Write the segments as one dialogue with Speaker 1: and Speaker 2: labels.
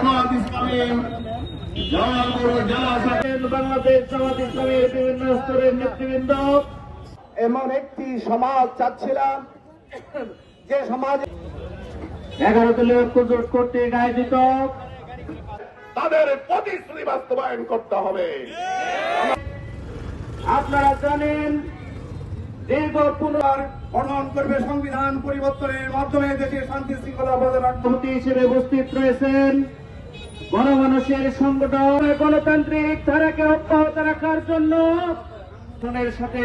Speaker 1: জামাত ইসলামী বাংলাদেশ জামাত ইসলামের বিভিন্ন স্তরের নেতৃবৃন্দ
Speaker 2: এমন একটি সমাজ চাচ্ছিলাম যে সমাজে
Speaker 1: 11 দলীয় ঐক্যজোট কর্তৃক আয়োজিত
Speaker 2: তাদের প্রতিশ্রুতি বাস্তবায়ন করতে হবে।
Speaker 1: আপনারা জানেন দীর্ঘ
Speaker 2: গঠন করবে সংবিধান পরিবর্তনের মাধ্যমে দেশের শান্তি শৃঙ্খলা বজায় রাখতে
Speaker 1: সভাপতি হিসেবে উপস্থিত রয়েছেন গণমানুষের সংগঠন গণতান্ত্রিক ধারাকে অব্যাহত রাখার জন্য সাথে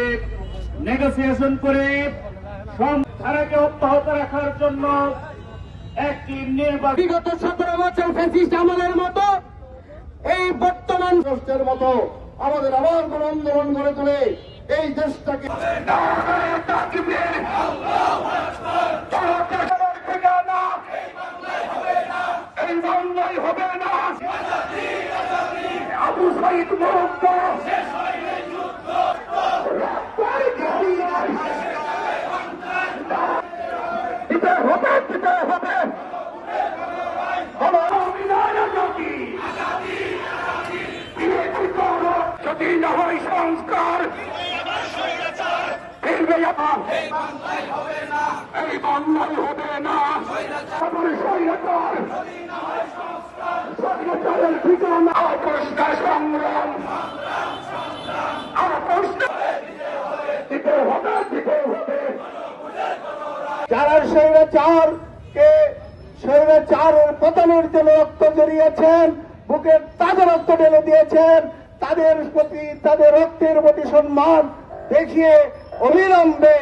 Speaker 1: নেগোসিয়েশন করে ধারাকে অব্যাহত রাখার জন্য একটি নির্বাচন
Speaker 2: বিগত 17 বছর ফ্যাসিস্ট আমলের মতো এই বর্তমান রাষ্ট্রের মতো আমাদের আবার কোন আন্দোলন গড়ে তুলে এই দেশটাকে এই বাংলায় হবে না আবু সাইদ মুক্ত দিতে হবে যদি না হয় সংস্কার ফিরবে এই বাংলায় হবে না স্বৈরাচারের ঠিকানা অপরিষ্কার সংগ্রাম দিতে হবে যারা স্বৈরাচারের পতনের জন্য রক্ত জড়িয়েছেন বুকের তাজা রক্ত ঢেলে দিয়েছেন তাদের প্রতি তাদের রক্তের প্রতি সম্মান দেখিয়ে অবিলম্বে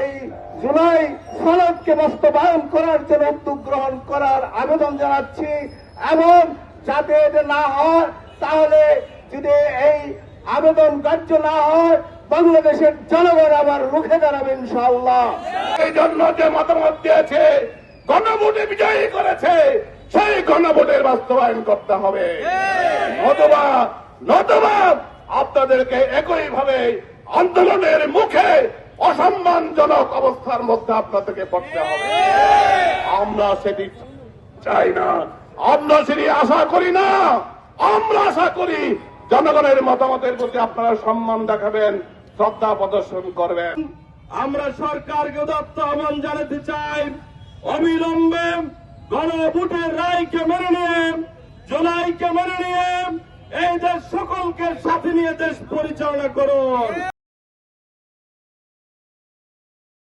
Speaker 2: এই জুলাই সনদকে বাস্তবায়ন করার জন্য উদ্যোগ গ্রহণ করার আবেদন জানাচ্ছি এবং যাতে এটা না হয় তাহলে যদি এই আবেদন কার্য না হয় বাংলাদেশের জনগণ আবার রুখে দাঁড়াবে ইনশাআল্লাহ। এই জন্য যে মতামত দিয়েছে গণভোটে বিজয়ী করেছে সেই গণভোটের বাস্তবায়ন করতে হবে নতুবা আপনাদেরকে একইভাবে আন্দোলনের মুখে অসম্মানজনক অবস্থার মধ্যে আপনাদেরকে পড়তে হবে। আমরা সেটি চাই না, আমরা সেটি আশা করি না। আমরা আশা করি জনগণের মতামতের প্রতি আপনারা সম্মান দেখাবেন, শ্রদ্ধা প্রদর্শন করবেন।
Speaker 1: আমরা সরকারকে উদাত্ত আহ্বান জানাতে চাই অবিলম্বে গণভোটের রায়কে মেনে নিয়ে জুলাইকে মেনে নিয়ে এই দেশ সকলকে সাথে নিয়ে দেশ পরিচালনা করুন।